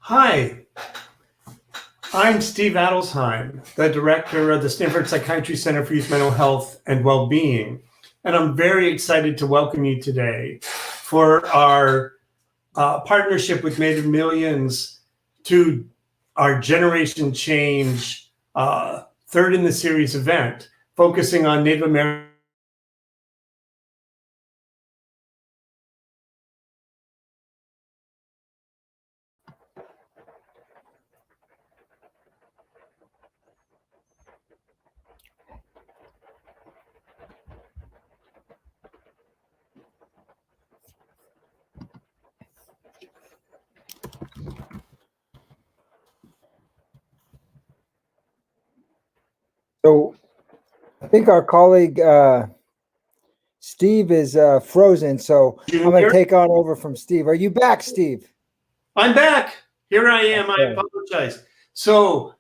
Hi, I'm Steve Adelsheim, the director of the Stanford Psychiatry Center for Youth Mental Health and Wellbeing. And I'm very excited to welcome you today for our partnership with Native Millions to our Generation Change third in the series event, focusing on Native American. So I think our colleague Steve is frozen, so I'm going to take on over from Steve. Are you back, Steve? I'm back. Here I am. Okay. I apologize. So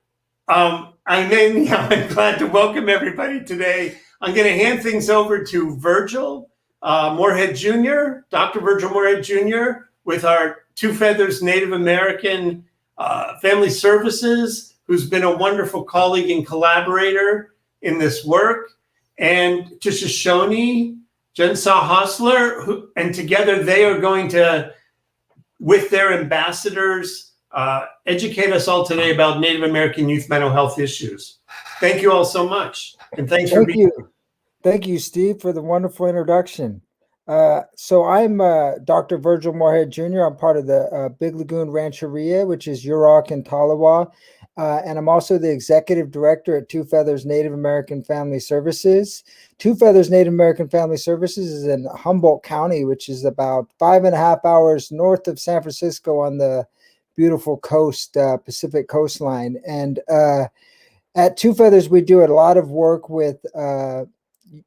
I'm glad to welcome everybody today. I'm going to hand things over to Virgil Moorehead Jr., Dr. Virgil Moorehead Jr., with our Two Feathers Native American Family Services, who's been a wonderful colleague and collaborator in this work, and to Shoshone, Jensaw Hostler, and together they are going to, with their ambassadors, educate us all today about Native American youth mental health issues. Thank you all so much. And thanks for being here. Thank you, Steve, for the wonderful introduction. So I'm Dr. Virgil Moorehead Jr. I'm part of the Big Lagoon Rancheria, which is Yurok and Tolowa. And I'm also the executive director at Two Feathers Native American Family Services. Two Feathers Native American Family Services is in Humboldt County, which is about 5.5 hours north of San Francisco on the beautiful coast, Pacific coastline. And at Two Feathers, we do a lot of work with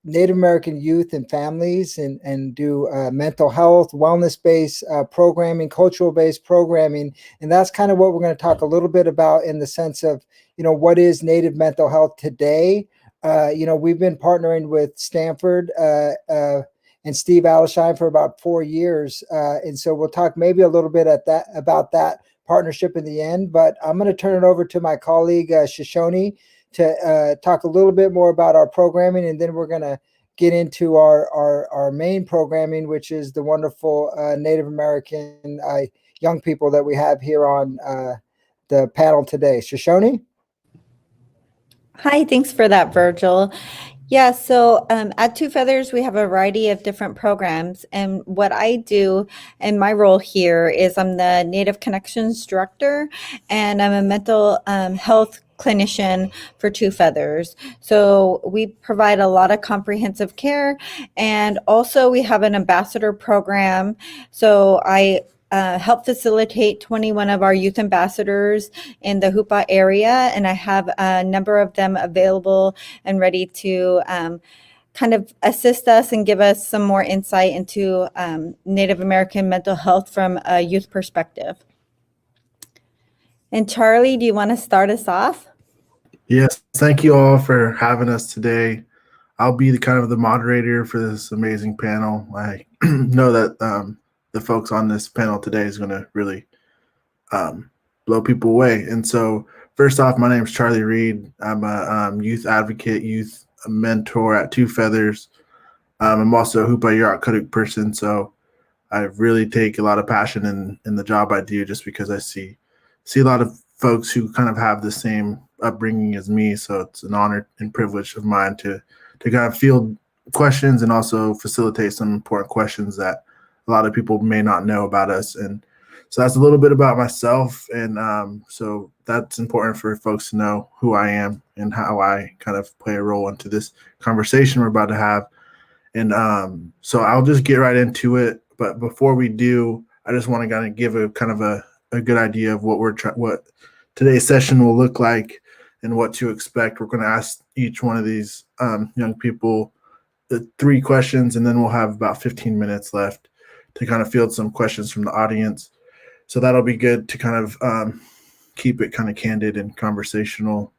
Native American youth and families and do mental health, wellness-based programming, cultural-based programming. And that's kind of what we're going to talk a little bit about in the sense of, what is Native mental health today? We've been partnering with Stanford and Steve Adelsheim for about 4 years. And so we'll talk maybe a little bit about that partnership in the end. But I'm going to turn it over to my colleague, Shoshone, to talk a little bit more about our programming, and then we're going to get into our main programming, which is the wonderful Native American young people that we have here on the panel today. Shoshone? Hi, thanks for that, Virgil. Yeah, so at Two Feathers, we have a variety of different programs. And what I do in my role here is I'm the Native Connections Director, and I'm a mental health clinician for Two Feathers. So we provide a lot of comprehensive care, and also we have an ambassador program. So I help facilitate 21 of our youth ambassadors in the Hupa area, and I have a number of them available and ready to kind of assist us and give us some more insight into Native American mental health from a youth perspective. And Charlie, do you want to start us off? Yes, thank you all for having us today. I'll be the moderator for this amazing panel. I know that the folks on this panel today is going to really blow people away. And so first off, my name is Charlie Reed. I'm a youth advocate, youth mentor at Two Feathers. I'm also a Hupa Yurok person, so I really take a lot of passion in the job I do, just because I see a lot of folks who kind of have the same upbringing as me. So it's an honor and privilege of mine to kind of field questions and also facilitate some important questions that a lot of people may not know about us. And so that's a little bit about myself. And so that's important for folks to know who I am and how I kind of play a role into this conversation we're about to have. And so I'll just get right into it. But before we do, I just want to kind of give a good idea of what today's session will look like and what to expect. We're going to ask each one of these young people 3 questions, and then we'll have about 15 minutes left to kind of field some questions from the audience. So that'll be good to kind of keep it kind of candid and conversational.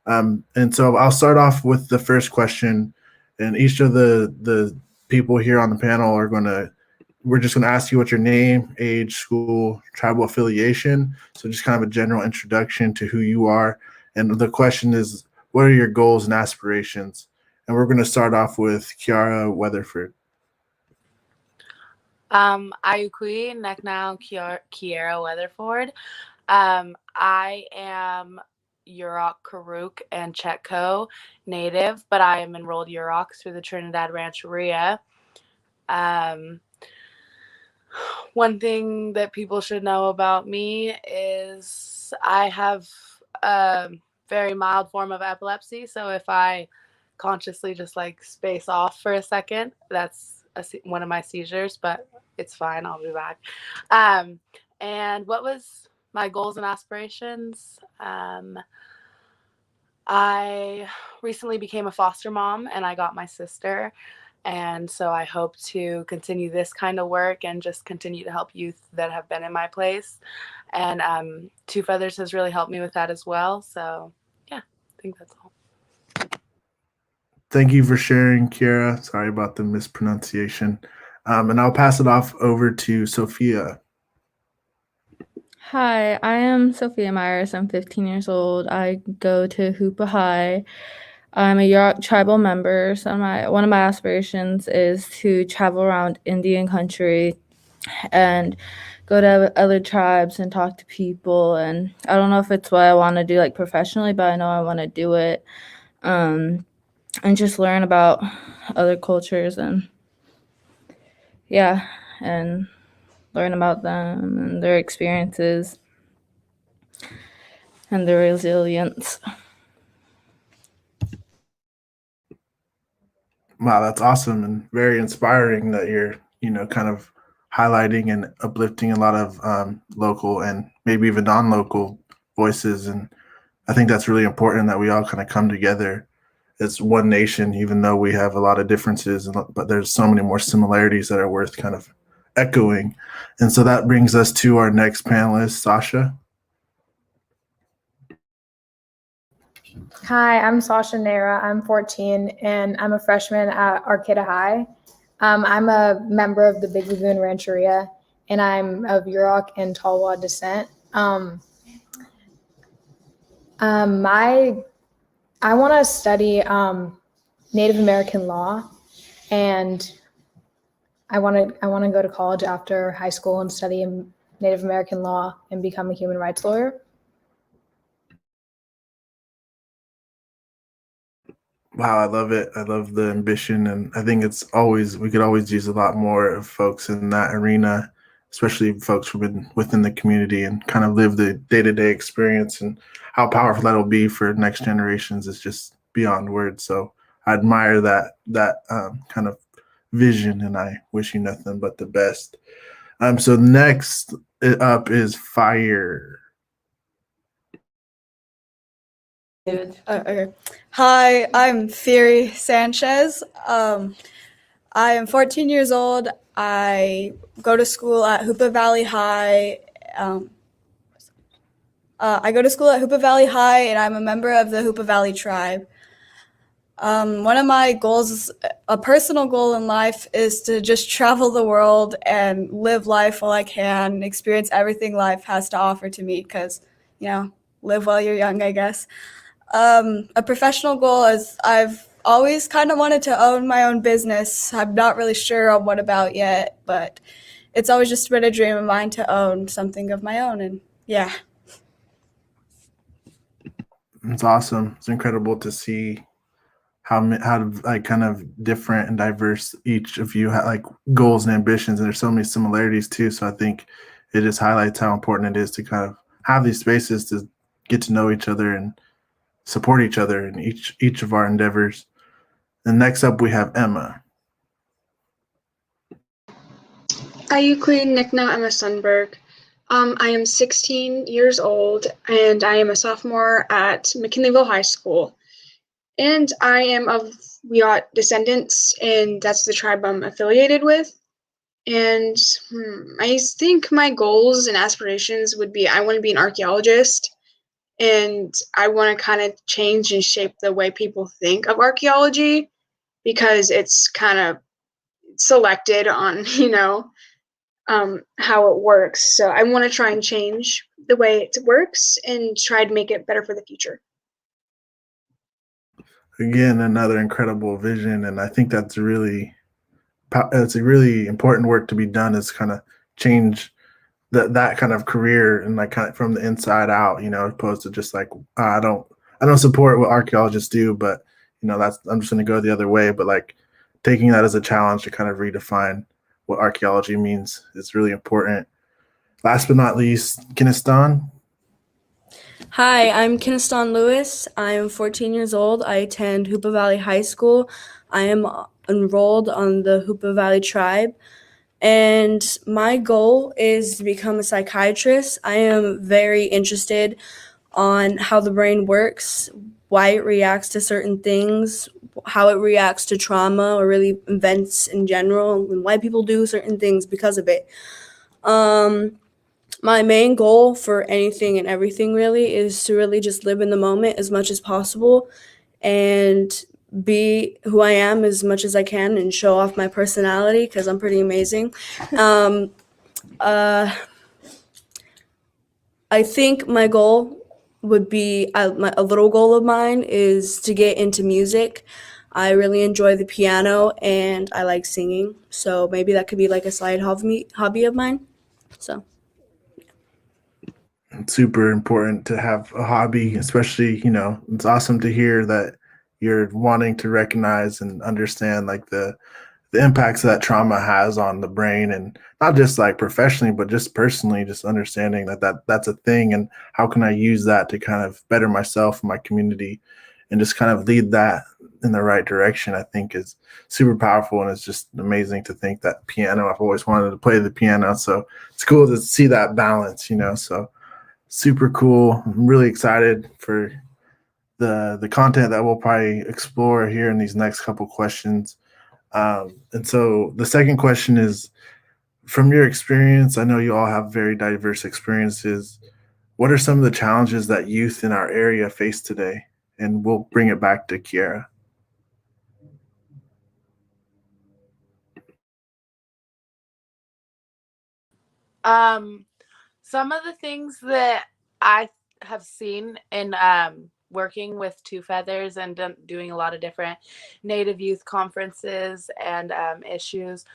And so I'll start off with the first question, and each of the people here on the panel are going to we're just going to ask you what your name, age, school, tribal affiliation. So just kind of a general introduction to who you are. And the question is, what are your goals and aspirations? And we're going to start off with Kiara Weatherford. Ayukui Neknau Kiara Weatherford. I am Yurok, Karuk, and Chetco native, but I am enrolled Yurok through the Trinidad Rancheria. One thing that people should know about me is I have a very mild form of epilepsy. So if I consciously just like space off for a second, that's one of my seizures, but it's fine. I'll be back. And what was my goals and aspirations? I recently became a foster mom and I got my sister. And so I hope to continue this kind of work and just continue to help youth that have been in my place. And Two Feathers has really helped me with that as well. So yeah, I think that's all. Thank you for sharing, Kiara. Sorry about the mispronunciation. And I'll pass it off over to Sophia. Hi, I am Sophia Myers. I'm 15 years old. I go to Hupa High. I'm a Yurok tribal member, so one of my aspirations is to travel around Indian country and go to other tribes and talk to people. And I don't know if it's what I want to do like professionally, but I know I want to do it, and just learn about other cultures and and learn about them and their experiences and their resilience. Wow, that's awesome and very inspiring that you're, kind of highlighting and uplifting a lot of local and maybe even non-local voices. And I think that's really important that we all kind of come together as one nation, even though we have a lot of differences, but there's so many more similarities that are worth kind of echoing. And so that brings us to our next panelist, Sasha. Hi, I'm Sasha Neyra. I'm 14 and I'm a freshman at Arcata High. I'm a member of the Big Lagoon Rancheria and I'm of Yurok and Tolowa descent. I want to study Native American law, and I want to go to college after high school and study Native American law and become a human rights lawyer. Wow, I love it. I love the ambition. And I think we could always use a lot more of folks in that arena, especially folks who've been within the community and kind of live the day-to-day experience, and how powerful that'll be for next generations is just beyond words. So I admire that kind of vision, and I wish you nothing but the best. So next up is Phyre. Okay. Hi, I'm Phyre Sanchez. I am 14 years old. I go to school at Hupa Valley High. I go to school at Hupa Valley High, and I'm a member of the Hupa Valley tribe. One of my goals, a personal goal in life, is to just travel the world and live life while I can, experience everything life has to offer to me, because, live while you're young, I guess. A professional goal is I've always kind of wanted to own my own business. I'm not really sure on what about yet, but it's always just been a dream of mine to own something of my own. And yeah. It's awesome. It's incredible to see how like kind of different and diverse each of you have, like, goals and ambitions, and there's so many similarities too. So I think it just highlights how important it is to kind of have these spaces to get to know each other and support each other in each of our endeavors. And next up we have Emma. Ayukui Nikna Emma Sunderberg. I am 16 years old and I am a sophomore at McKinleyville High School. And I am of Wiyot descendants, and that's the tribe I'm affiliated with. And I think my goals and aspirations would be, I want to be an archaeologist, and I want to kind of change and shape the way people think of archaeology, because it's kind of selected on, how it works. So I want to try and change the way it works and try to make it better for the future. Again, another incredible vision, and I think it's a really important work to be done, is kind of change that kind of career and like kind of from the inside out, opposed to just like I don't support what archaeologists do, but I'm just going to go the other way. But like taking that as a challenge to kind of redefine what archaeology means is really important. Last but not least, Kinestan. Hi, I'm Kinestan Lewis. I am 14 years old. I attend Hupa Valley High School. I am enrolled on the Hupa Valley tribe, and my goal is to become a psychiatrist. I am very interested on how the brain works, why it reacts to certain things, how it reacts to trauma or really events in general, and why people do certain things because of it. My main goal for anything and everything really is to really just live in the moment as much as possible and be who I am as much as I can and show off my personality because I'm pretty amazing. I think my goal would be, a little goal of mine is to get into music. I really enjoy the piano and I like singing. So maybe that could be like a side hobby of mine. So. It's super important to have a hobby, especially, it's awesome to hear that you're wanting to recognize and understand like the impacts that trauma has on the brain, and not just like professionally, but just personally, just understanding that's a thing and how can I use that to kind of better myself and my community and just kind of lead that in the right direction, I think is super powerful. And it's just amazing to think that piano, I've always wanted to play the piano. So it's cool to see that balance, so super cool. I'm really excited for the content that we'll probably explore here in these next couple questions. And so the second question is, from your experience, I know you all have very diverse experiences. What are some of the challenges that youth in our area face today? And we'll bring it back to Kiara. Some of the things that I have seen in working with Two Feathers and doing a lot of different Native youth conferences and issues,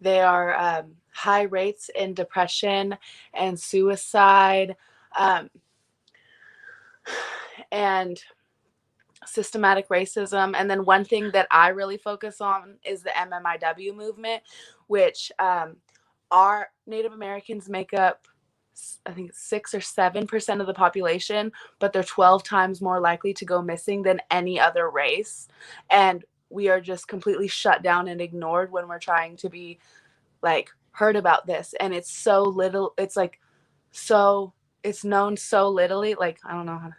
they are high rates in depression and suicide and systematic racism. And then one thing that I really focus on is the MMIW movement, which our Native Americans make up, I think, 6 or 7% of the population, but they're 12 times more likely to go missing than any other race. And we are just completely shut down and ignored when we're trying to be like heard about this. And it's so little, it's like, so it's known so littly, like, I don't know how to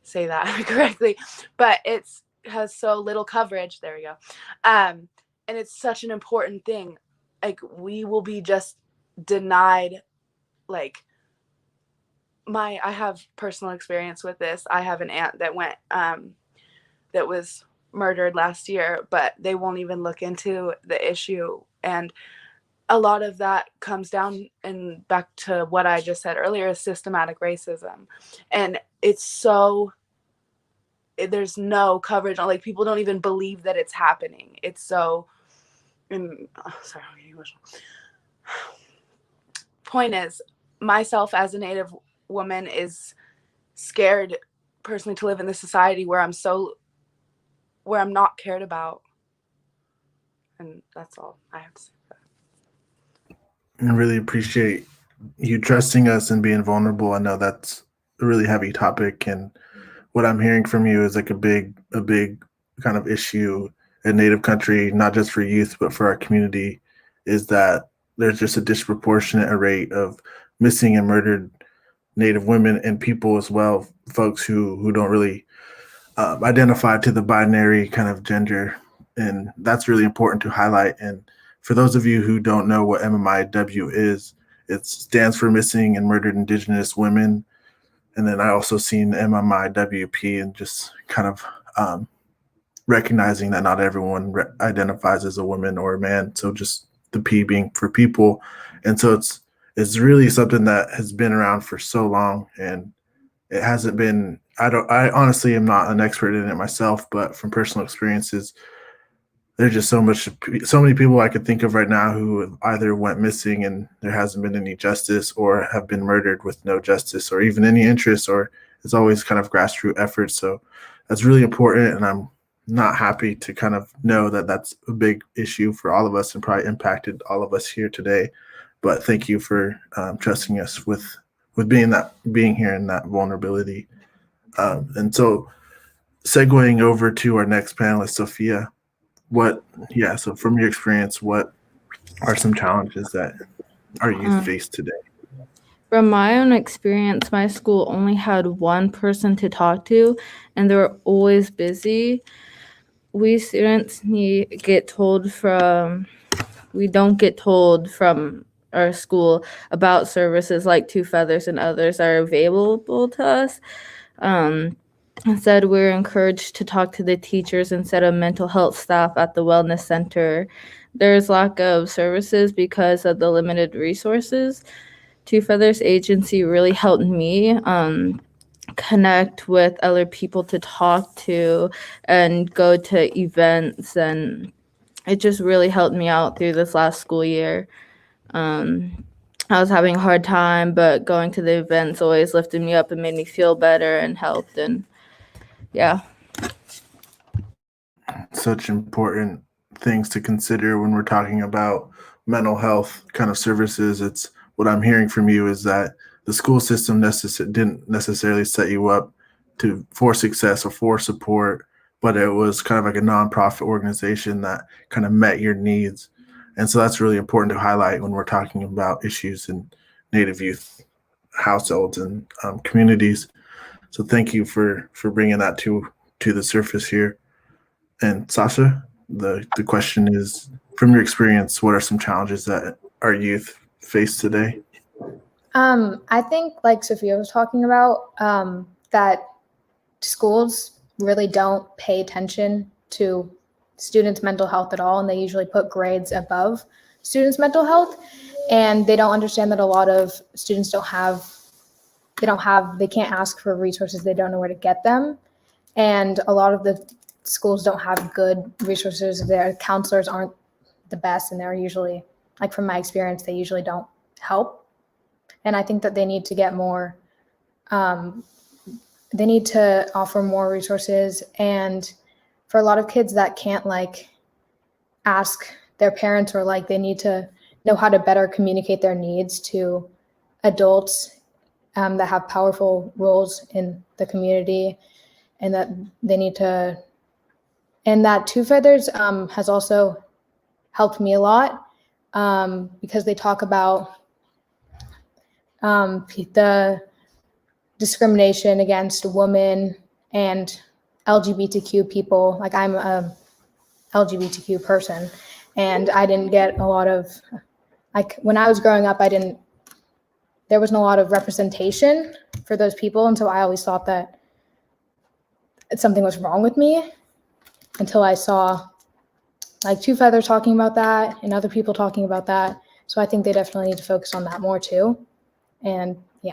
say that correctly, but it's has so little coverage. There we go. And it's such an important thing. Like, we will be just denied, like, I have personal experience with this. I have an aunt that went, that was murdered last year, but they won't even look into the issue. And a lot of that comes down and back to what I just said earlier, is systematic racism. And it's so, there's no coverage on, like, people don't even believe that it's happening. It's so, sorry, I'm getting emotional. Point is, myself as a Native woman is scared personally to live in this society where I'm not cared about. And that's all I have to say. I really appreciate you trusting us and being vulnerable. I know that's a really heavy topic, and what I'm hearing from you is like a big kind of issue in Native country, not just for youth, but for our community, is that there's just a disproportionate rate of missing and murdered Native women and people as well, folks who don't really identify to the binary kind of gender. And that's really important to highlight. And for those of you who don't know what MMIW is, it stands for Missing and Murdered Indigenous Women. And then I also seen MMIWP, and just kind of recognizing that not everyone identifies as a woman or a man. So just the P being for people. And so it's really something that has been around for so long, and it hasn't been, I honestly am not an expert in it myself, but from personal experiences, there's just so many people I could think of right now who either went missing and there hasn't been any justice, or have been murdered with no justice or even any interest, or it's always kind of grassroots efforts. So that's really important, and I'm not happy to kind of know that that's a big issue for all of us and probably impacted all of us here today. But thank you for trusting us with being here in that vulnerability. And so segueing over to our next panelist, Sophia, so from your experience, what are some challenges that our youth face today? From my own experience, my school only had one person to talk to, and they were always busy. We students we don't get told from our school about services like Two Feathers and others that are available to us. Instead, we're encouraged to talk to the teachers instead of mental health staff at the wellness center. There's lack of services because of the limited resources. Two Feathers agency really helped me connect with other people to talk to and go to events, and it just really helped me out through this last school year. I was having a hard time, but going to the events always lifted me up and made me feel better and helped. And yeah. Such important things to consider when we're talking about mental health kind of services. It's what I'm hearing from you is that the school system didn't necessarily set you up for success or for support, but it was kind of like a nonprofit organization that kind of met your needs. And so that's really important to highlight when we're talking about issues in Native youth households and communities. So thank you for bringing that to the surface here. And Sasha, the question is, from your experience, what are some challenges that our youth face today? I think, like Sophia was talking about, that schools really don't pay attention to students' mental health at all, and they usually put grades above students' mental health, and they don't understand that a lot of students they can't ask for resources, they don't know where to get them, and a lot of the schools don't have good resources. Their counselors aren't the best, and they're usually, like from my experience, they usually don't help. And I think that they need to get more, they need to offer more resources. And for a lot of kids that can't ask their parents, or they need to know how to better communicate their needs to adults that have powerful roles in the community, and that they need to, and that Two Feathers has also helped me a lot because they talk about the discrimination against women and LGBTQ people. Like, I'm a LGBTQ person, and I didn't get a lot of, when I was growing up, there wasn't a lot of representation for those people. And so I always thought that something was wrong with me until I saw Two Feathers talking about that and other people talking about that. So I think they definitely need to focus on that more too. And yeah.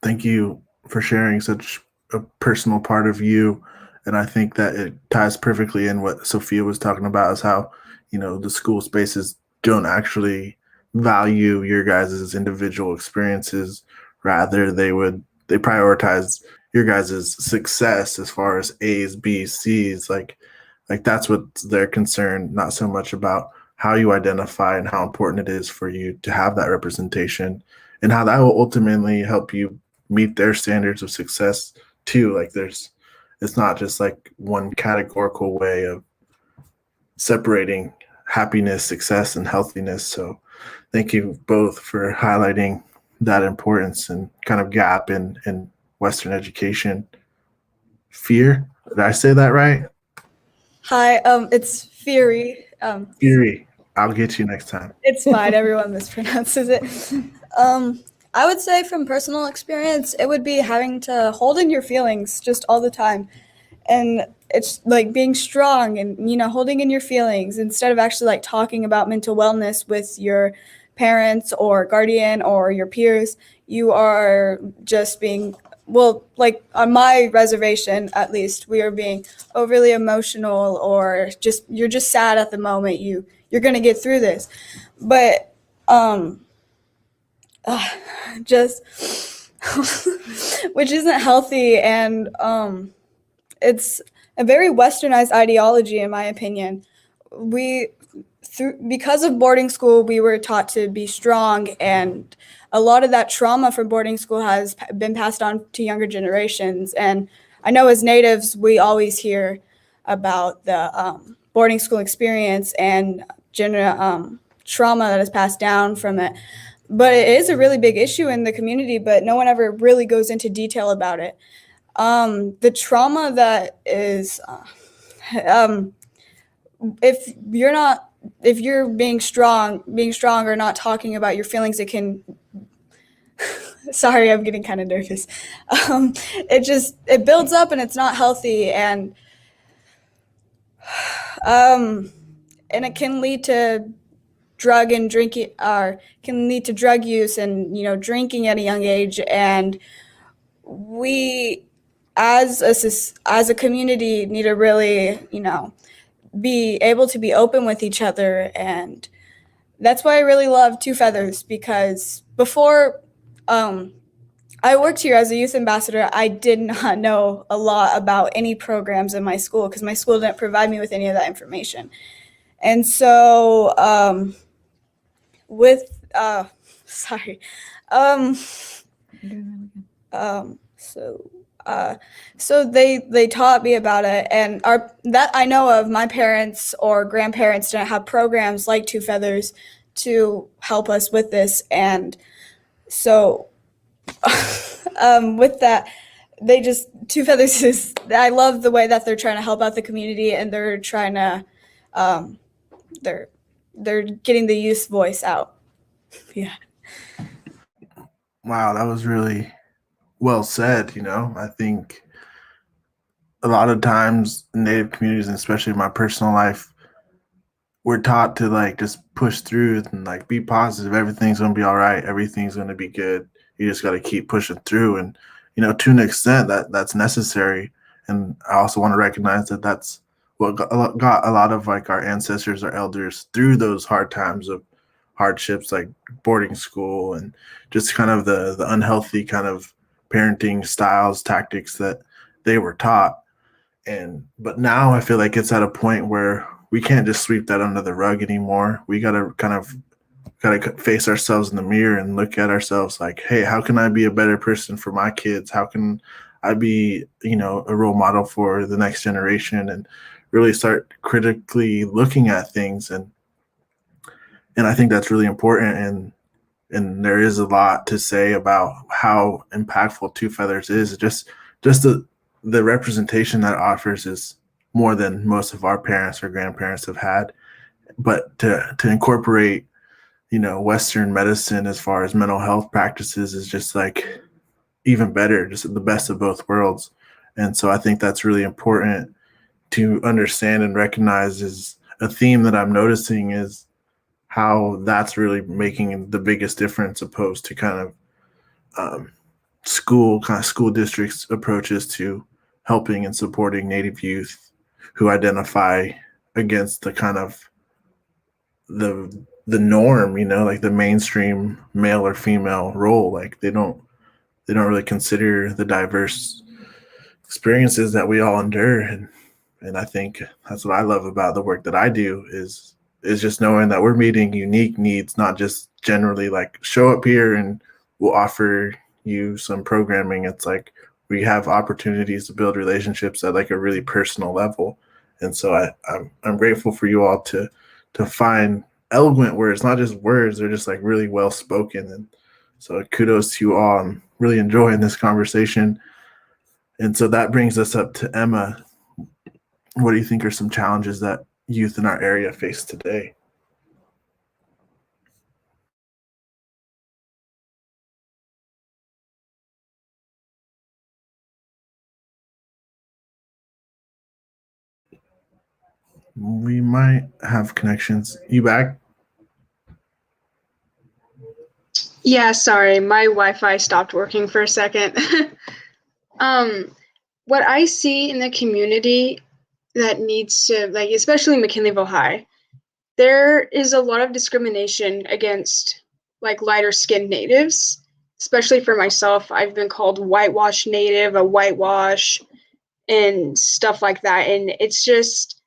Thank you for sharing such a personal part of you. And I think that it ties perfectly in what Sophia was talking about, is how, the school spaces don't actually value your guys' individual experiences. Rather, they prioritize your guys' success as far as A's, B's, C's. Like that's what they're concerned, not so much about how you identify and how important it is for you to have that representation, and how that will ultimately help you meet their standards of success too. It's not just one categorical way of separating happiness, success, and healthiness. So thank you both for highlighting that importance and kind of gap in Western education. Phyre, did I say that right? Hi, it's Phyre. Phyre, I'll get you next time. It's fine. Everyone mispronounces it. I would say from personal experience, it would be having to hold in your feelings just all the time. and it's like being strong and, you know, holding in your feelings instead of actually like talking about mental wellness with your parents or guardian or your peers. You are just being, well, like on my reservation, at least, we are being overly emotional, or just, you're just sad at the moment. You're going to get through this. But just which isn't healthy, and it's a very westernized ideology, in my opinion. Because of boarding school, we were taught to be strong, and a lot of that trauma from boarding school has been passed on to younger generations. And I know as natives, we always hear about the boarding school experience and trauma that is passed down from it. But it is a really big issue in the community, but no one ever really goes into detail about it. The trauma that is, if you're being strong or not talking about your feelings, it can, sorry, I'm getting kind of nervous. It builds up and it's not healthy, and it can lead to drug use and, you know, drinking at a young age. And we as a community need to really, you know, be able to be open with each other. And that's why I really love Two Feathers, because before I worked here as a youth ambassador, I did not know a lot about any programs in my school, because my school didn't provide me with any of that information. And so so they taught me about it, and that I know of, my parents or grandparents didn't have programs like Two Feathers to help us with this. And so with that, Two Feathers is, I love the way that they're trying to help out the community, and they're trying to they're getting the youth voice out. Yeah. Wow, that was really well said. You know, I think a lot of times in Native communities, and especially in my personal life, we're taught to like just push through and like be positive. Everything's gonna be all right. Everything's gonna be good. You just got to keep pushing through, and you know, to an extent, that's necessary. And I also want to recognize that that's what got a lot of like our ancestors, our elders, through those hard times of hardships like boarding school and just kind of the unhealthy kind of parenting styles, tactics that they were taught. But now I feel like it's at a point where we can't just sweep that under the rug anymore. We gotta face ourselves in the mirror and look at ourselves like, hey, how can I be a better person for my kids? How can I be, you know, a role model for the next generation, and really start critically looking at things. And I think that's really important. And there is a lot to say about how impactful Two Feathers is. Just the representation that it offers is more than most of our parents or grandparents have had. But to incorporate, you know, Western medicine as far as mental health practices is just like even better, just the best of both worlds. And so I think that's really important to understand and recognize. Is a theme that I'm noticing is how that's really making the biggest difference, opposed to kind of school districts approaches to helping and supporting Native youth who identify against the kind of the norm, you know, like the mainstream male or female role. Like they don't really consider the diverse experiences that we all endure. And I think that's what I love about the work that I do is just knowing that we're meeting unique needs, not just generally like show up here and we'll offer you some programming. It's like we have opportunities to build relationships at like a really personal level. And so I'm grateful for you all to find eloquent words, not just words, they're just like really well spoken. And so kudos to you all. I'm really enjoying this conversation. And so that brings us up to Emma. What do you think are some challenges that youth in our area face today? We might have connections. You back? Yeah, sorry, my Wi-Fi stopped working for a second. What I see in the community that needs to, like, especially McKinleyville High, there is a lot of discrimination against like lighter skinned natives, especially for myself. I've been called whitewash native, a whitewash, and stuff like that. And it's just,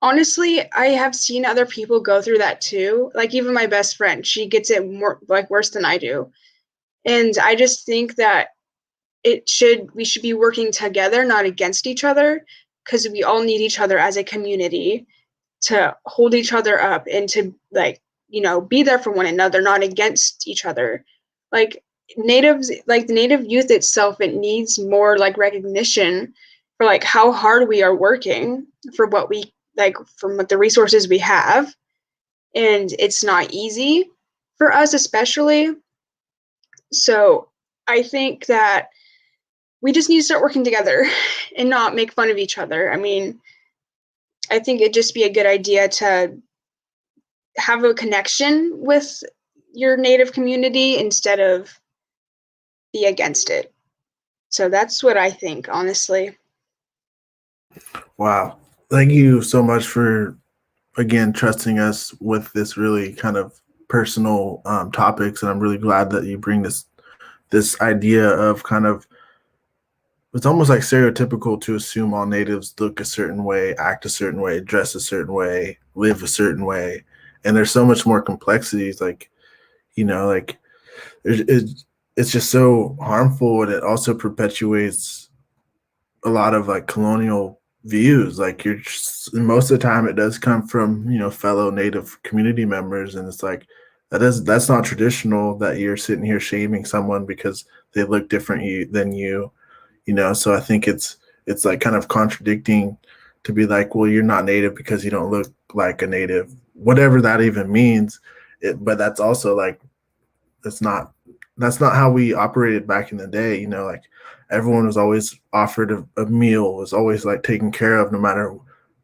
honestly, I have seen other people go through that too. Like even my best friend, she gets it more like worse than I do. And I just think that we should be working together, not against each other, because we all need each other as a community to hold each other up and to like, be there for one another, not against each other. Like natives, like the native youth itself, it needs more like recognition for like how hard we are working for what we like, from the resources we have. And it's not easy for us, especially. So I think that we just need to start working together and not make fun of each other. I mean, I think it'd just be a good idea to have a connection with your native community instead of be against it. So that's what I think, honestly. Wow. Thank you so much for, again, trusting us with this really kind of personal topics. And I'm really glad that you bring this idea of kind of, it's almost like stereotypical to assume all natives look a certain way, act a certain way, dress a certain way, live a certain way. And there's so much more complexities, like, like it's just so harmful, and it also perpetuates a lot of like colonial views. Like most of the time it does come from, fellow native community members. And it's like, that's not traditional that you're sitting here shaming someone because they look different than you. So I think it's like kind of contradicting to be like, well, you're not native because you don't look like a native, whatever that even means. But that's also like, that's not how we operated back in the day. Like everyone was always offered a meal, was always like taken care of, no matter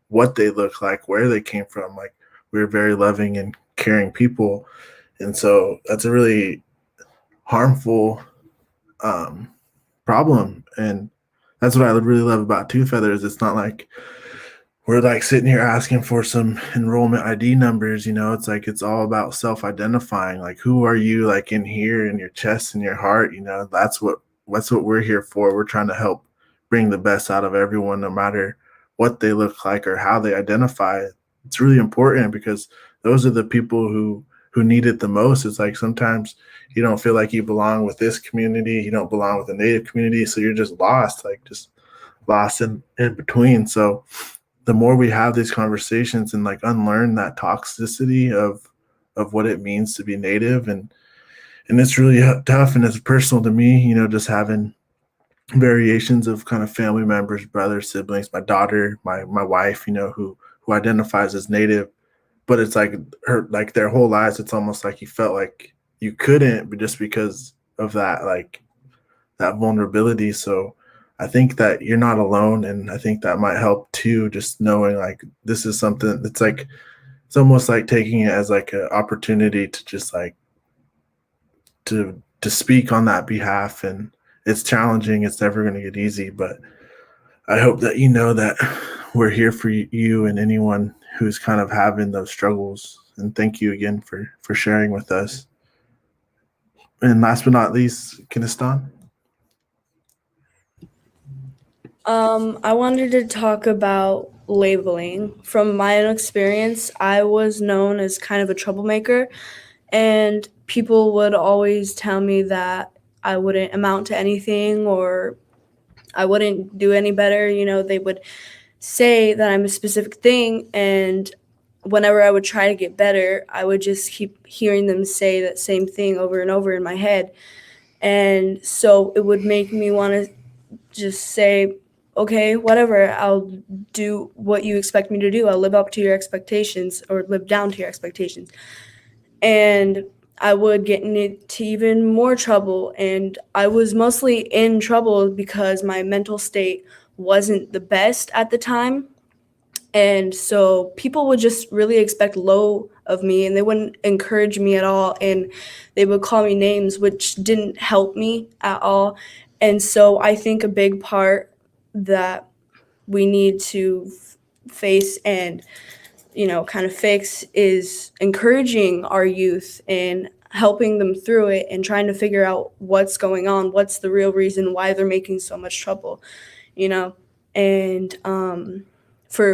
what they look like, where they came from. Like we were very loving and caring people. And so that's a really harmful problem. And that's what I really love about Two Feathers. It's not like we're like sitting here asking for some enrollment ID numbers. It's like, it's all about self-identifying. Like, who are you, like in here, in your chest and your heart? That's what we're here for. We're trying to help bring the best out of everyone, no matter what they look like or how they identify. It's really important because those are the people who need it the most. It's like sometimes you don't feel like you belong with this community, you don't belong with the native community, so you're just lost, like just lost in between. So the more we have these conversations and like unlearn that toxicity of what it means to be native, and it's really tough, and it's personal to me, just having variations of kind of family members, brothers, siblings, my daughter, my wife, who identifies as native. But it's like like their whole lives, it's almost like you felt like you couldn't, but just because of that, like that vulnerability. So I think that you're not alone. And I think that might help too, just knowing like this is something that's like, it's almost like taking it as like an opportunity to just like to speak on that behalf. And it's challenging. It's never going to get easy, but I hope that that we're here for you and anyone who's kind of having those struggles. And thank you again for sharing with us. And last but not least, Kinestan. I wanted to talk about labeling. From my own experience, I was known as kind of a troublemaker, and people would always tell me that I wouldn't amount to anything or I wouldn't do any better. They would say that I'm a specific thing, and whenever I would try to get better, I would just keep hearing them say that same thing over and over in my head. And so it would make me want to just say, okay, whatever, I'll do what you expect me to do. I'll live up to your expectations or live down to your expectations. And I would get into even more trouble. And I was mostly in trouble because my mental state wasn't the best at the time. And so people would just really expect low of me, and they wouldn't encourage me at all. And they would call me names, which didn't help me at all. And so I think a big part that we need to face and, kind of fix is encouraging our youth and helping them through it and trying to figure out what's going on, what's the real reason why they're making so much trouble, And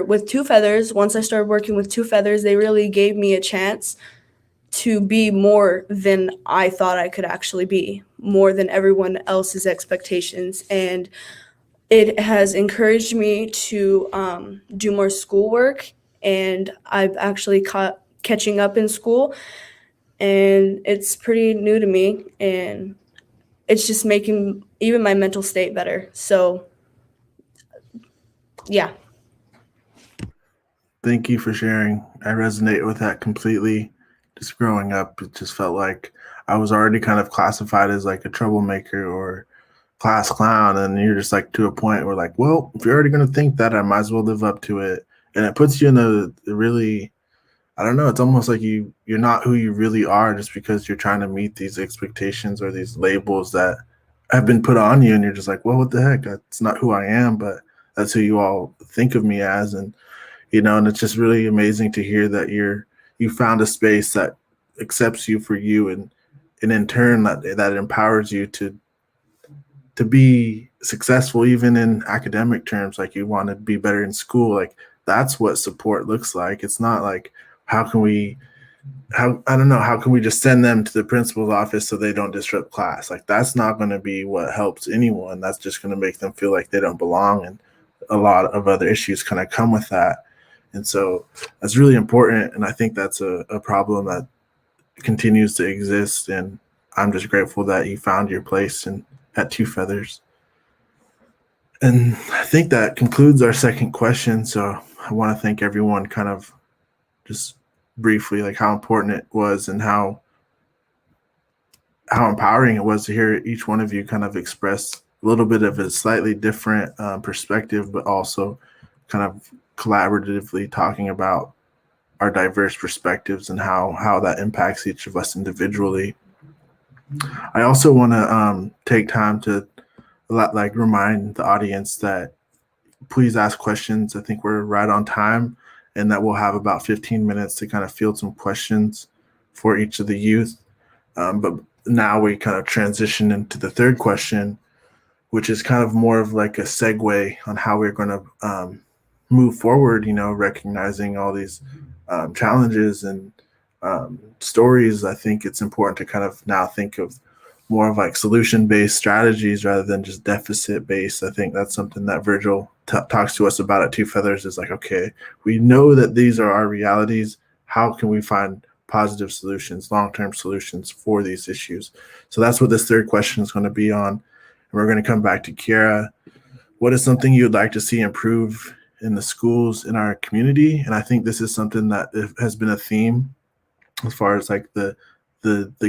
with Two Feathers, once I started working with Two Feathers, they really gave me a chance to be more than I thought I could actually be, more than everyone else's expectations. And it has encouraged me to do more schoolwork, and I've actually caught catching up in school, and it's pretty new to me, and it's just making even my mental state better. So, yeah. Thank you for sharing. I resonate with that completely. Just growing up, it just felt like I was already kind of classified as like a troublemaker or class clown, and you're just like to a point where like, well, if you're already going to think that, I might as well live up to it. And it puts you in a really, I don't know, it's almost like you're not who you really are just because you're trying to meet these expectations or these labels that have been put on you, and you're just like, well, what the heck? That's not who I am, but that's who you all think of me as. And and it's just really amazing to hear that you found a space that accepts you for you, and in turn that empowers you to be successful even in academic terms. Like, you want to be better in school. Like, that's what support looks like. It's not like how can we just send them to the principal's office so they don't disrupt class. Like, that's not going to be what helps anyone. That's just going to make them feel like they don't belong, and a lot of other issues kind of come with that. And so that's really important. And I think that's a problem that continues to exist. And I'm just grateful that you found your place at Two Feathers. And I think that concludes our second question. So I want to thank everyone kind of just briefly, like how important it was and how empowering it was to hear each one of you kind of express a little bit of a slightly different perspective, but also kind of collaboratively talking about our diverse perspectives and how that impacts each of us individually. I also want to take time to remind the audience that please ask questions. I think we're right on time, and that we'll have about 15 minutes to kind of field some questions for each of the youth. But now we kind of transition into the third question, which is kind of more of like a segue on how we're going to move forward, recognizing all these challenges and stories. I think it's important to kind of now think of more of like solution-based strategies rather than just deficit-based. I think that's something that Virgil talks to us about at Two Feathers, is like, okay, we know that these are our realities. How can we find positive solutions, long-term solutions for these issues? So that's what this third question is going to be on. And we're going to come back to Kiara. What is something you'd like to see improve in the schools in our community? And I think this is something that has been a theme as far as like the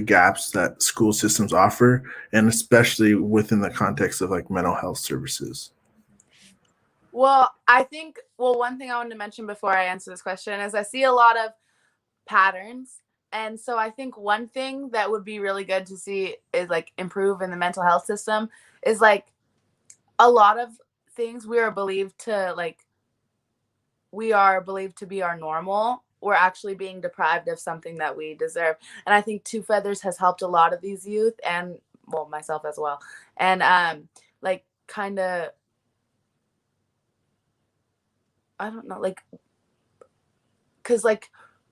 gaps that school systems offer, and especially within the context of like mental health services. Well, one thing I wanted to mention before I answer this question is I see a lot of patterns. And so I think one thing that would be really good to see is like improve in the mental health system is like a lot of things we are believed to be our normal. We're actually being deprived of something that we deserve. And I think Two Feathers has helped a lot of these youth, and well, myself as well. And kind of, I don't know, because I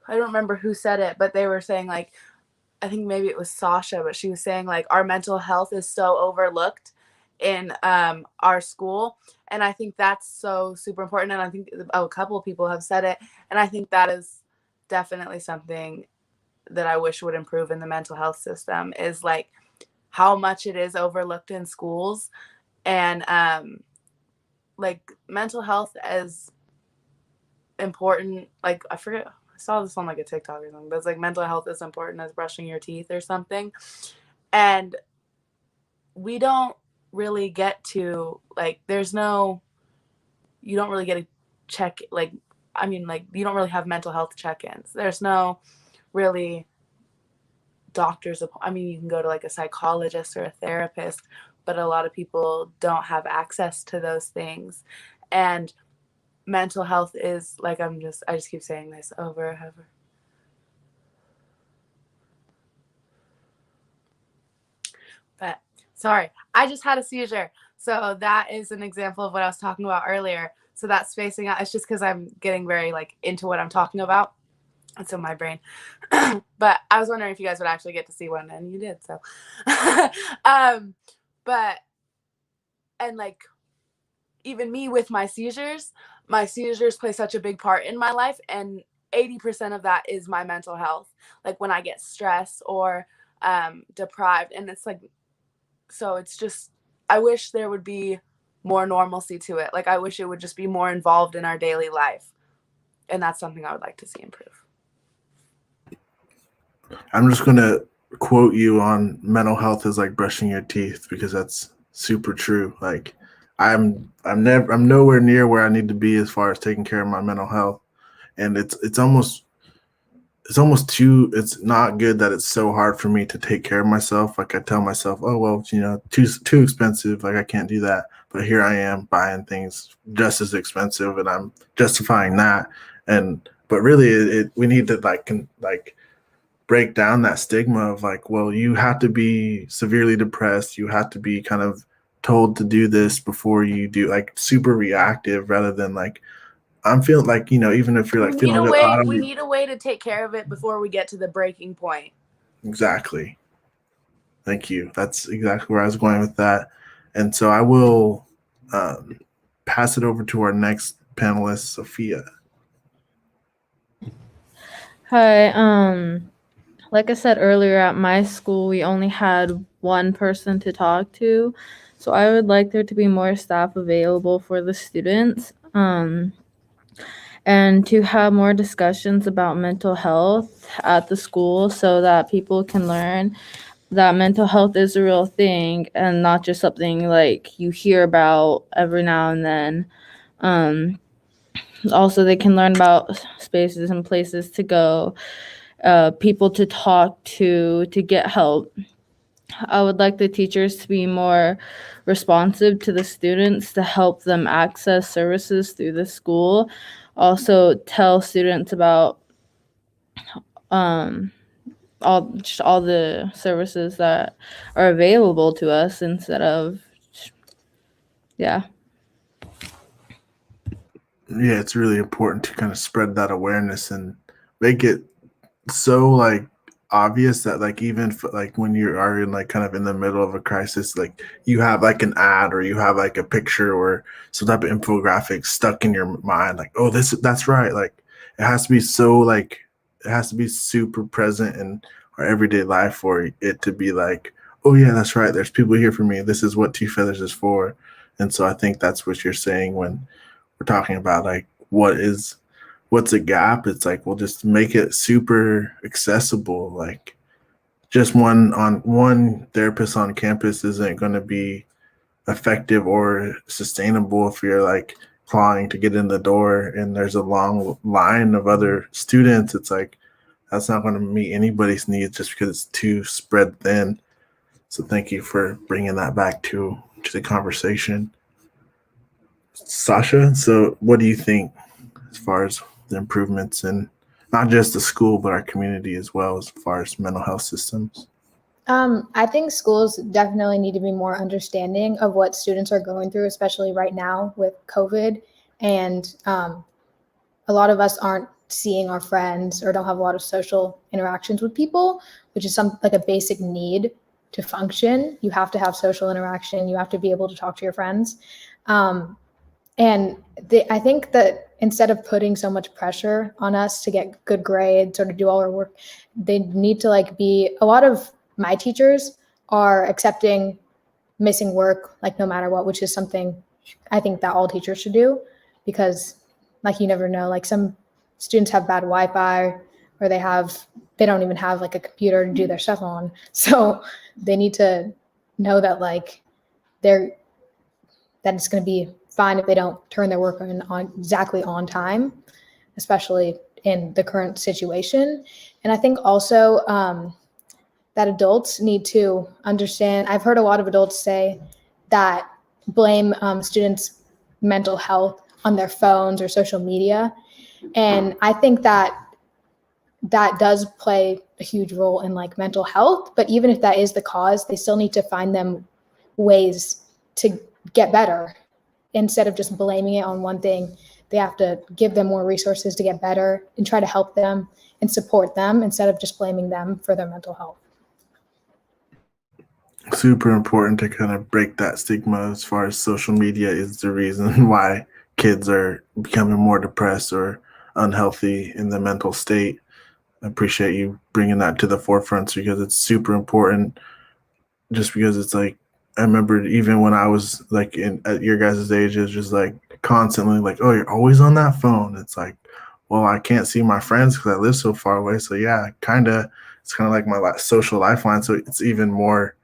don't remember who said it, but they were saying I think maybe it was Sasha, but she was saying our mental health is so overlooked in our school. And I think that's so super important. And I think a couple of people have said it. And I think that is definitely something that I wish would improve in the mental health system, is how much it is overlooked in schools. And mental health as important, I forget, I saw this on a TikTok or something, but it's mental health is important as brushing your teeth or something. And we don't really get to you don't really get to check I mean, like, you don't really have mental health check-ins. There's no really doctors. I mean, you can go to like a psychologist or a therapist, but a lot of people don't have access to those things. And mental health is like, I just keep saying this over and over. But sorry, I just had a seizure. So that is an example of what I was talking about earlier. So that spacing out, it's just because I'm getting very like into what I'm talking about. It's in my brain. But I was wondering if you guys would actually get to see one, and you did. So, but, and like, even me with my seizures play such a big part in my life. And 80% of that is my mental health. Like when I get stressed or deprived, and it's like, so it's just, I wish there would be more normalcy to it. Like I wish it would just be more involved in our daily life. And that's something I would like to see improve. I'm just going to quote you on mental health is like brushing your teeth, because that's super true. Like I'm nowhere near where I need to be as far as taking care of my mental health. And it's almost it's not good that it's so hard for me to take care of myself. Like I tell myself, oh, well, too expensive. Like I can't do that. But here I am buying things just as expensive, and I'm justifying that. But really we need to like break down that stigma of like, well, you have to be severely depressed. You have to be kind of told to do this before you do, like super reactive, rather than like, I'm feeling like, even if you're like feeling good, we need a way to take care of it before we get to the breaking point. Exactly. Thank you. That's exactly where I was going with that. And so I will pass it over to our next panelist, Sophia. Hi. Like I said earlier, at my school, we only had one person to talk to. So I would like there to be more staff available for the students, and to have more discussions about mental health at the school so that people can learn that mental health is a real thing and not just something like you hear about every now and then. Also, they can learn about spaces and places to go, people to talk to get help. I would like the teachers to be more responsive to the students to help them access services through the school. Also, tell students about all the services that are available to us instead of, yeah. Yeah, it's really important to kind of spread that awareness and make it so like obvious that like even like when you are in like kind of in the middle of a crisis, like you have like an ad or you have like a picture or some type of infographic stuck in your mind, like, oh, that's right. Like it has to be so like it has to be super present in our everyday life for it to be like, oh yeah, that's right. There's people here for me. This is what Two Feathers is for. And so I think that's what you're saying when we're talking about like what's a gap. It's like, we'll just make it super accessible. Like just one therapist on campus isn't going to be effective or sustainable if you're like clawing to get in the door and there's a long line of other students. It's like that's not going to meet anybody's needs just because it's too spread thin. So thank you for bringing that back to the conversation. Sasha, so what do you think as far as the improvements in not just the school, but our community as well, as far as mental health systems? I think schools definitely need to be more understanding of what students are going through, especially right now with COVID. And a lot of us aren't seeing our friends or don't have a lot of social interactions with people, which is like a basic need to function. You have to have social interaction. You have to be able to talk to your friends. I think that instead of putting so much pressure on us to get good grades or to do all our work, they need to like be, a lot of my teachers are accepting missing work, like no matter what, which is something I think that all teachers should do, because like, you never know, like some students have bad Wi-Fi or they don't even have like a computer to do their stuff on. So they need to know that like that it's going to be fine if they don't turn their work on exactly on time. especially in the current situation. And I think also that adults need to understand. I've heard a lot of adults say that blame students' mental health on their phones or social media. And I think that does play a huge role in like mental health. But even if that is the cause, they still need to find them ways to get better. Instead of just blaming it on one thing, they have to give them more resources to get better and try to help them and support them instead of just blaming them for their mental health. Super important to kind of break that stigma as far as social media is the reason why kids are becoming more depressed or unhealthy in the mental state. I appreciate you bringing that to the forefront because it's super important, just because it's like, I remember even when I was like at your guys' age, it's just like constantly like, oh, you're always on that phone. It's like, well, I can't see my friends because I live so far away. So yeah, it's kind of like my social lifeline. So it's even more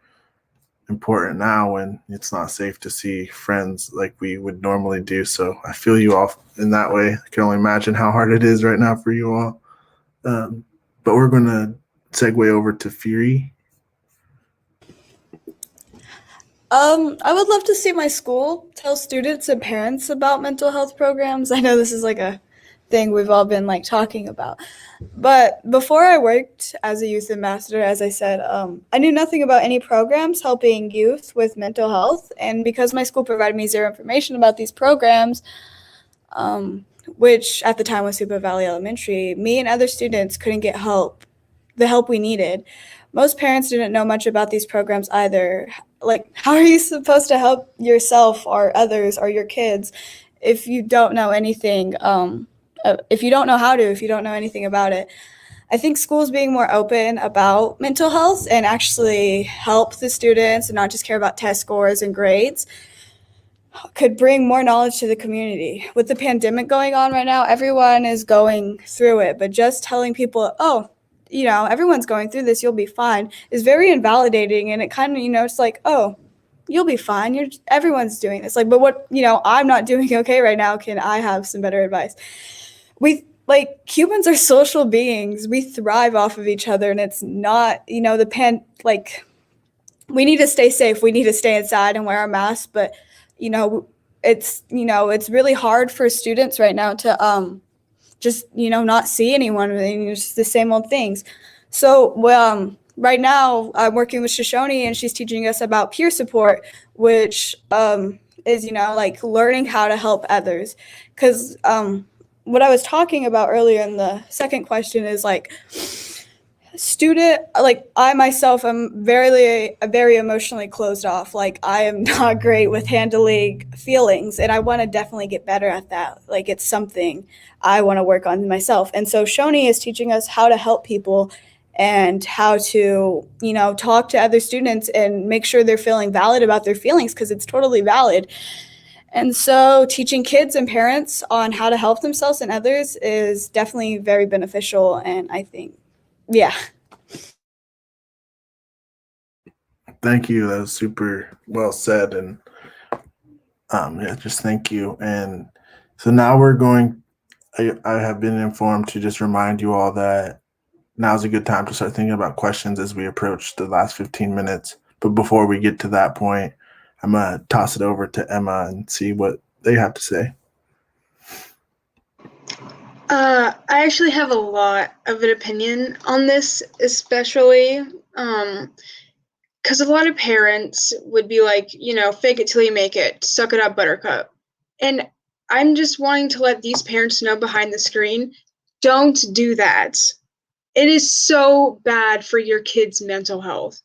important now when it's not safe to see friends like we would normally do. So I feel you all in that way. I can only imagine how hard it is right now for you all. But we're going to segue over to Phyre. I would love to see my school tell students and parents about mental health programs. I know this is like a thing we've all been like talking about. But before I worked as a youth ambassador, as I said, I knew nothing about any programs helping youth with mental health. And because my school provided me zero information about these programs, which at the time was Hupa Valley Elementary, me and other students couldn't get the help we needed. Most parents didn't know much about these programs either. Like, how are you supposed to help yourself or others or your kids if you don't know anything? If you don't know how to, if you don't know anything about it. I think schools being more open about mental health and actually help the students and not just care about test scores and grades could bring more knowledge to the community. With the pandemic going on right now, everyone is going through it, but just telling people, oh, everyone's going through this, you'll be fine, is very invalidating. And it kind of, it's like, oh, you'll be fine. Everyone's doing this. Like, but what, I'm not doing okay right now. Can I have some better advice? Humans are social beings. We thrive off of each other, and it's not, we need to stay safe. We need to stay inside and wear our masks, but, it's really hard for students right now to, just, not see anyone, and just the same old things. So, right now I'm working with Shoshone, and she's teaching us about peer support, which, is, learning how to help others. Because, what I was talking about earlier in the second question is I myself am very emotionally closed off. I am not great with handling feelings, and I want to definitely get better at that. It's something I want to work on myself. And so Shoni is teaching us how to help people and how to, talk to other students and make sure they're feeling valid about their feelings, because it's totally valid. And so teaching kids and parents on how to help themselves and others is definitely very beneficial. And I think, yeah. Thank you. That was super well said. And just thank you. And so now I have been informed to just remind you all that now's a good time to start thinking about questions as we approach the last 15 minutes. But before we get to that point, I'm going to toss it over to Emma and see what they have to say. I actually have a lot of an opinion on this, especially because a lot of parents would be like, fake it till you make it, suck it up, buttercup. And I'm just wanting to let these parents know behind the screen, don't do that. It is so bad for your kids' mental health.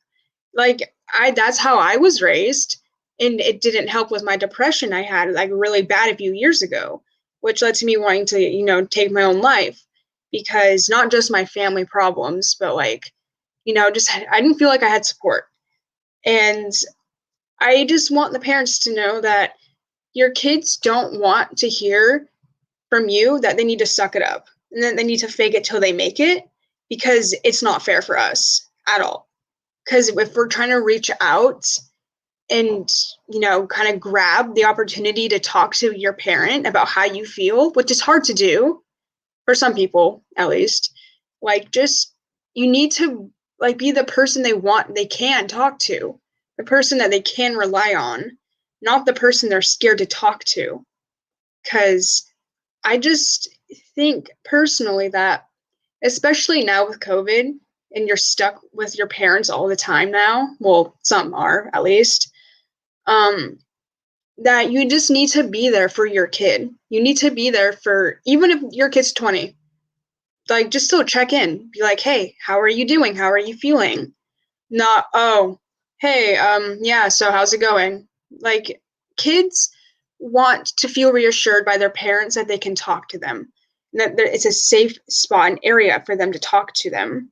That's how I was raised, and it didn't help with my depression I had really bad a few years ago, which led to me wanting to, take my own life, because not just my family problems, but I didn't feel like I had support. And I just want the parents to know that your kids don't want to hear from you that they need to suck it up and that they need to fake it till they make it, because it's not fair for us at all. Because if we're trying to reach out and, kind of grab the opportunity to talk to your parent about how you feel, which is hard to do, for some people at least. Like, just, you need to like be the person they can talk to, the person that they can rely on, not the person they're scared to talk to. Because I just think personally that, especially now with COVID, and you're stuck with your parents all the time now, well, some are at least, that you just need to be there for your kid. You need to be there for, even if your kid's 20, like, just still check in, be like, hey, how are you doing? How are you feeling? Not, oh, hey, yeah, so how's it going? Like, kids want to feel reassured by their parents that they can talk to them, that it's a safe spot and area for them to talk to them,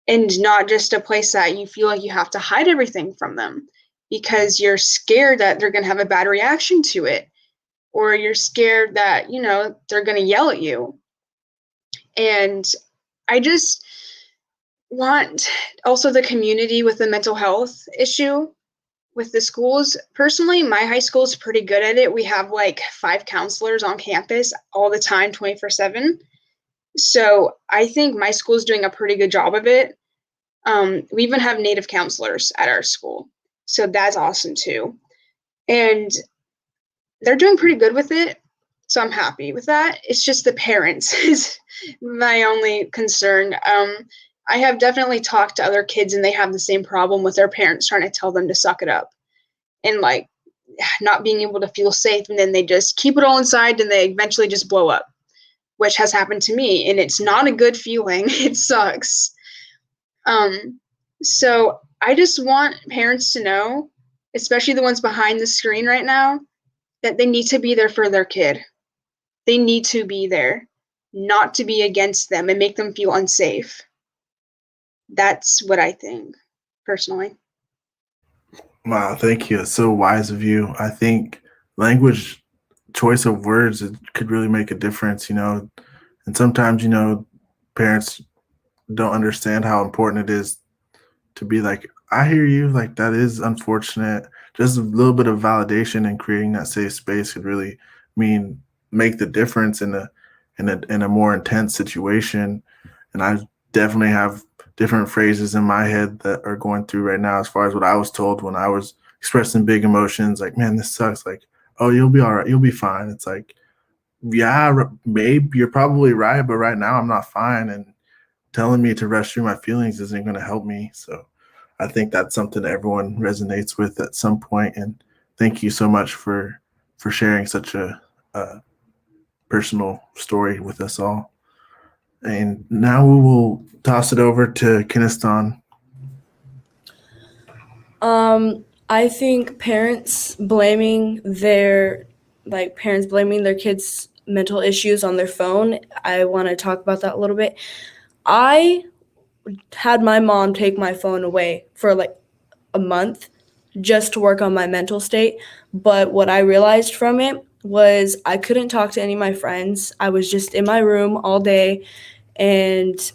and not just a place that you feel like you have to hide everything from them because you're scared that they're going to have a bad reaction to it, or you're scared that, you know, they're going to yell at you. And I just want also the community with the mental health issue with the schools. Personally, my high school is pretty good at it. We have like 5 counselors on campus all the time, 24/7. So I think my school is doing a pretty good job of it. We even have Native counselors at our school, so that's awesome too. And they're doing pretty good with it, so I'm happy with that. It's just the parents is my only concern. I have definitely talked to other kids, and they have the same problem with their parents trying to tell them to suck it up and like not being able to feel safe, and then they just keep it all inside and they eventually just blow up, which has happened to me, and it's not a good feeling. It sucks. So I just want parents to know, especially the ones behind the screen right now, that they need to be there for their kid. They need to be there, not to be against them and make them feel unsafe. That's what I think, personally. Wow, thank you. It's so wise of you. I think language, choice of words, it could really make a difference, you know. And sometimes, you know, parents don't understand how important it is to be like, I hear you. Like, that is unfortunate. Just a little bit of validation and creating that safe space could really make the difference in a more intense situation. And I definitely have different phrases in my head that are going through right now as far as what I was told when I was expressing big emotions, like, man, this sucks. Like, oh, you'll be all right. You'll be fine. It's like, yeah, maybe you're probably right, but right now I'm not fine. And telling me to rush through my feelings isn't going to help me. So I think that's something that everyone resonates with at some point. And thank you so much for sharing such a personal story with us all. And now we will toss it over to Kinestan. I think parents blaming their kids' mental issues on their phone. I want to talk about that a little bit. I had my mom take my phone away for like a month just to work on my mental state. But what I realized from it was I couldn't talk to any of my friends. I was just in my room all day, and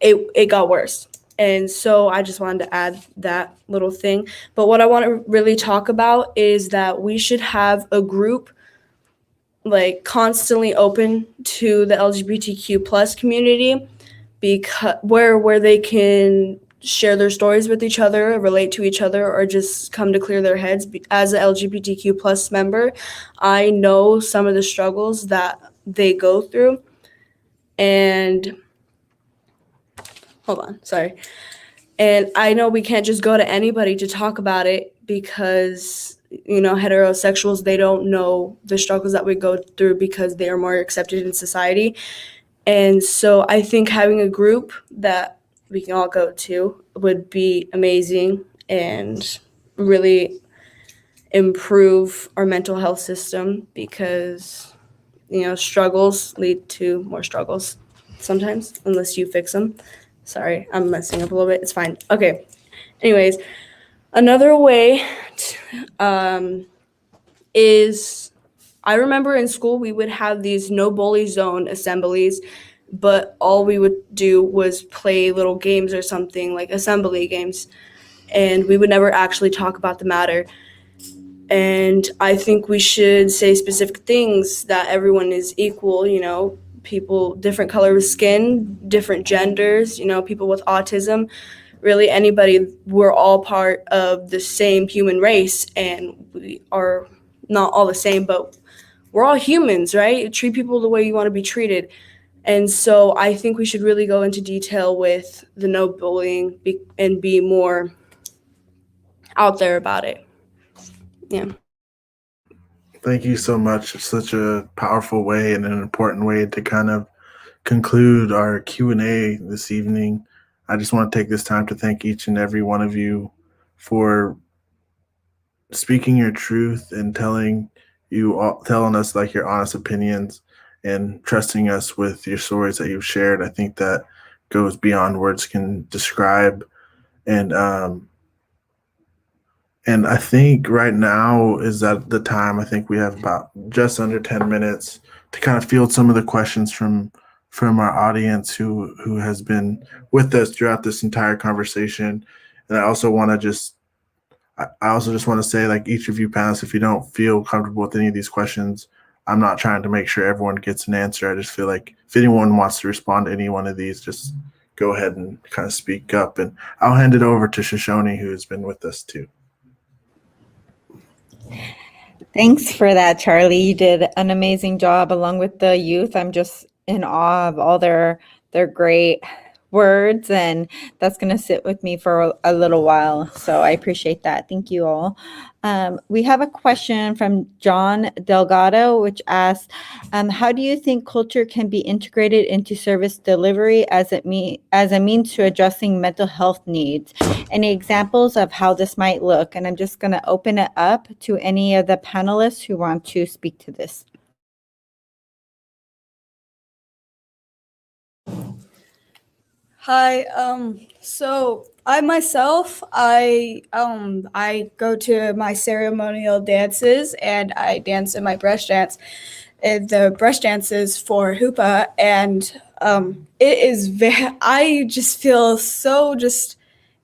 it got worse. And so I just wanted to add that little thing. But what I want to really talk about is that we should have a group like constantly open to the LGBTQ plus community, because where they can share their stories with each other, relate to each other, or just come to clear their heads. As a LGBTQ plus member, I know some of the struggles that they go through. And and I know we can't just go to anybody to talk about it, because, you know, heterosexuals, they don't know the struggles that we go through because they are more accepted in society. And so I think having a group that we can all go to would be amazing and really improve our mental health system, because, you know, struggles lead to more struggles sometimes, unless you fix them. Sorry, I'm messing up a little bit. It's fine. Okay. Anyways, another way is, I remember in school we would have these no bully zone assemblies, but all we would do was play little games or something, like assembly games, and we would never actually talk about the matter. And I think we should say specific things, that everyone is equal, you know, people, different color of skin, different genders, people with autism, really anybody. We're all part of the same human race, and we are not all the same, but we're all humans, right? Treat people the way you want to be treated. And so I think we should really go into detail with the no bullying and be more out there about it. Yeah. Thank you so much. It's such a powerful way and an important way to kind of conclude our Q&A this evening. I just want to take this time to thank each and every one of you for speaking your truth and telling us like your honest opinions and trusting us with your stories that you've shared. I think that goes beyond words can describe. And I think right now is at the time. I think we have about just under 10 minutes to kind of field some of the questions from our audience who has been with us throughout this entire conversation. And I also just want to say, like, each of you panelists, if you don't feel comfortable with any of these questions, I'm not trying to make sure everyone gets an answer. I just feel like if anyone wants to respond to any one of these, just go ahead and kind of speak up. And I'll hand it over to Shoshone, who's been with us too. Thanks for that, Charlie. You did an amazing job along with the youth. I'm just in awe of all their great words, and that's going to sit with me for a little while. So I appreciate that. Thank you all. We have a question from John Delgado, which asks, how do you think culture can be integrated into service delivery as a means to addressing mental health needs? Any examples of how this might look? And I'm just going to open it up to any of the panelists who want to speak to this. Hi. So I myself, I go to my ceremonial dances and I dance in my brush dance. The brush dances for Hupa, and it is I just feel so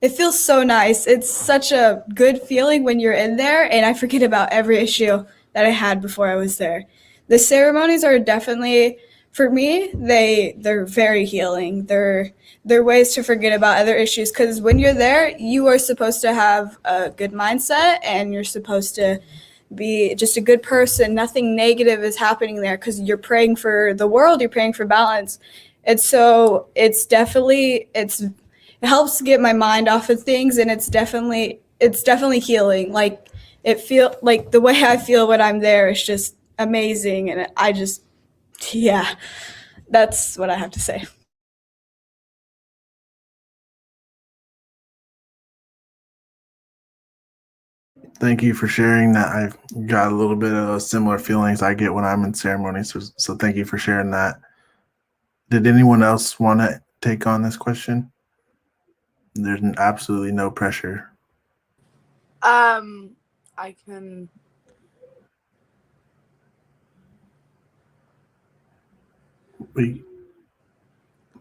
it feels so nice. It's such a good feeling when you're in there, and I forget about every issue that I had before I was there. The ceremonies are definitely, for me, they're very healing. They're ways to forget about other issues, because when you're there, you are supposed to have a good mindset and you're supposed to be just a good person. Nothing negative is happening there because you're praying for the world, you're praying for balance. And so it helps get my mind off of things, and it's definitely healing. Like, it feel like the way I feel when I'm there is just amazing, and yeah, that's what I have to say. Thank you for sharing that. I've got a little bit of those similar feelings I get when I'm in ceremonies. So thank you for sharing that. Did anyone else want to take on this question? There's absolutely no pressure. I can.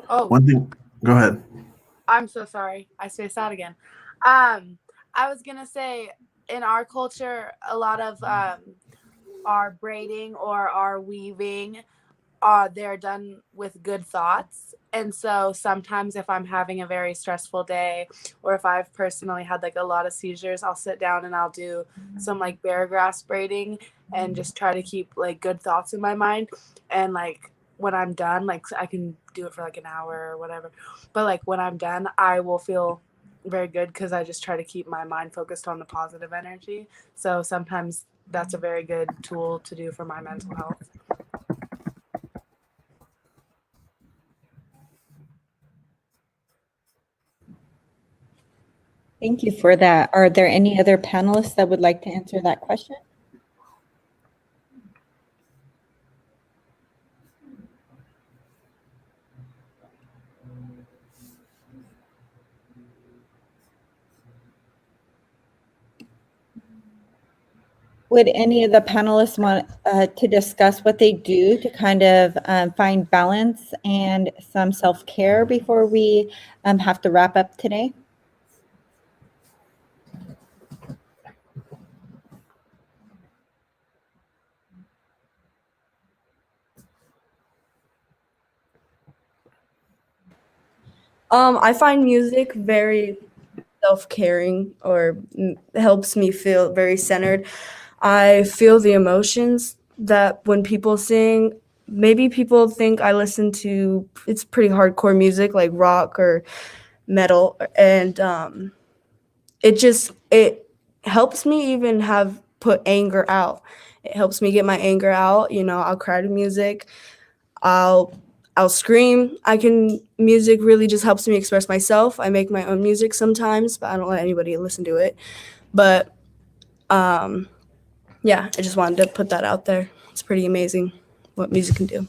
One thing. Go ahead. I'm so sorry. I spaced out again. I was gonna say, in our culture, a lot of our braiding or our weaving, they're done with good thoughts. And so sometimes if I'm having a very stressful day, or if I've personally had like a lot of seizures, I'll sit down and I'll do some like bear grass braiding and just try to keep like good thoughts in my mind. And like when I'm done, like I can do it for like an hour or whatever, but like when I'm done, I will feel very good because I just try to keep my mind focused on the positive energy. So sometimes that's a very good tool to do for my mental health. Thank you for that. Are there any other panelists that would like to answer that question? Would any of the panelists want to discuss what they do to kind of find balance and some self-care before we have to wrap up today? I find music very self-caring, or helps me feel very centered. I feel the emotions that when people sing, maybe people think I listen to, it's pretty hardcore music like rock or metal, and it helps me even have put anger out. It helps me get my anger out. I'll cry to music. I'll scream. Music really just helps me express myself. I make my own music sometimes, but I don't let anybody listen to it. But yeah, I just wanted to put that out there. It's pretty amazing what music can do.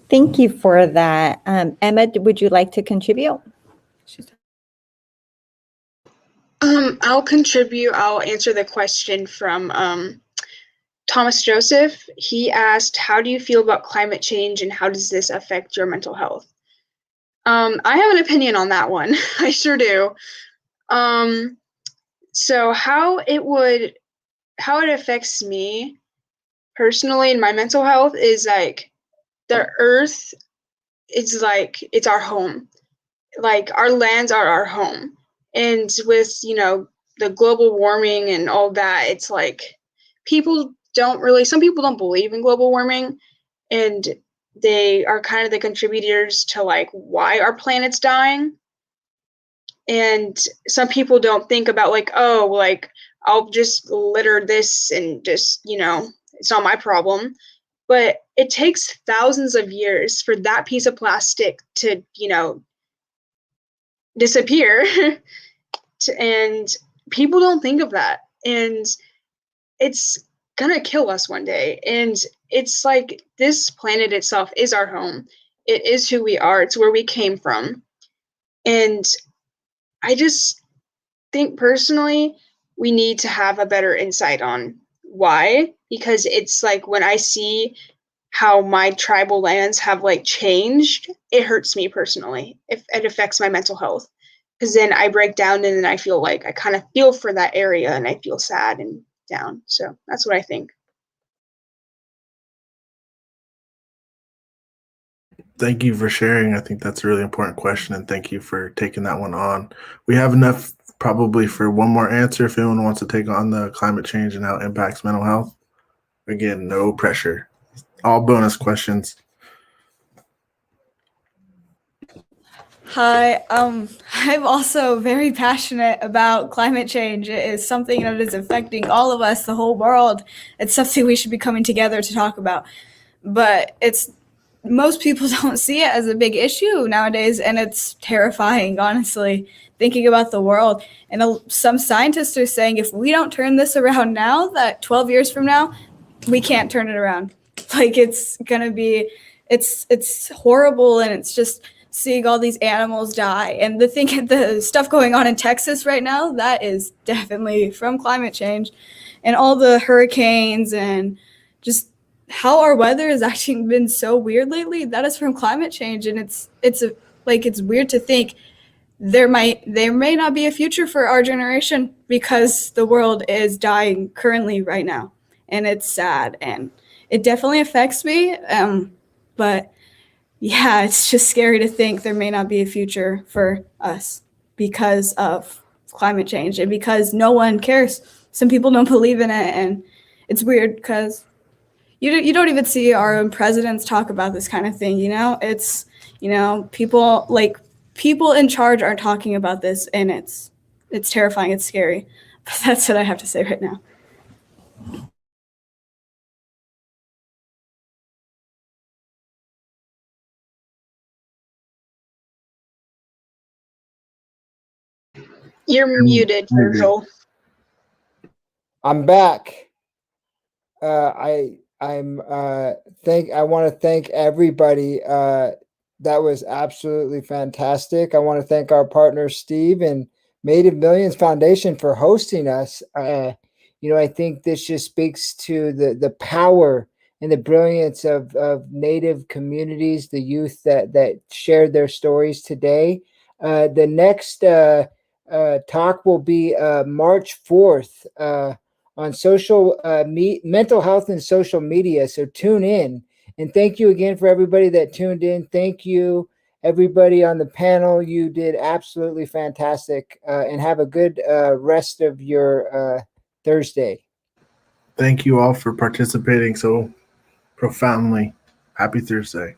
Thank you for that. Emma, would you like to contribute? I'll contribute. I'll answer the question from Thomas Joseph. He asked, how do you feel about climate change and how does this affect your mental health? I have an opinion on that one. I sure do. So how it affects me personally and my mental health is like the earth is like, it's our home. Like our lands are our home. And with, the global warming and all that, it's like some people don't believe in global warming, and they are kind of the contributors to like why our planet's dying. And some people don't think about like, oh, like I'll just litter this and just, it's not my problem. But it takes thousands of years for that piece of plastic to, disappear. And people don't think of that. And it's gonna kill us one day. And it's like this planet itself is our home. It is who we are. It's where we came from. And I just think personally, we need to have a better insight on why, because it's like when I see how my tribal lands have like changed, it hurts me personally. If it affects my mental health, because then I break down and then I feel like I kind of feel for that area and I feel sad and down. So that's what I think. Thank you for sharing. I think that's a really important question, and thank you for taking that one on. We have enough probably for one more answer if anyone wants to take on the climate change and how it impacts mental health. Again, no pressure. All bonus questions. Hi, I'm also very passionate about climate change. It is something that is affecting all of us, the whole world. It's something we should be coming together to talk about. But most people don't see it as a big issue nowadays, and it's terrifying, honestly, thinking about the world. And some scientists are saying if we don't turn this around now, that 12 years from now, we can't turn it around. Like it's horrible, and it's just seeing all these animals die. And the stuff going on in Texas right now, that is definitely from climate change, and all the hurricanes and just how our weather has actually been so weird lately. That is from climate change. And it's weird to think there may not be a future for our generation because the world is dying currently right now. And it's sad, and it definitely affects me. But yeah, it's just scary to think there may not be a future for us because of climate change and because no one cares. Some people don't believe in it, and it's weird because you don't even see our own presidents talk about this kind of thing. It's people in charge aren't talking about this, and it's terrifying. It's scary. But that's what I have to say right now. You're muted, Virgil. I'm back. I want to thank everybody. That was absolutely fantastic. I want to thank our partner Steve and Made of Millions Foundation for hosting us. I think this just speaks to the power and the brilliance of Native communities, the youth that shared their stories today. The next talk will be March 4th on social mental health and social media. So tune in. And thank you again for everybody that tuned in. Thank you. everybody on the panel, you did absolutely fantastic, and have a good rest of your Thursday. Thank you all for participating so profoundly. Happy Thursday.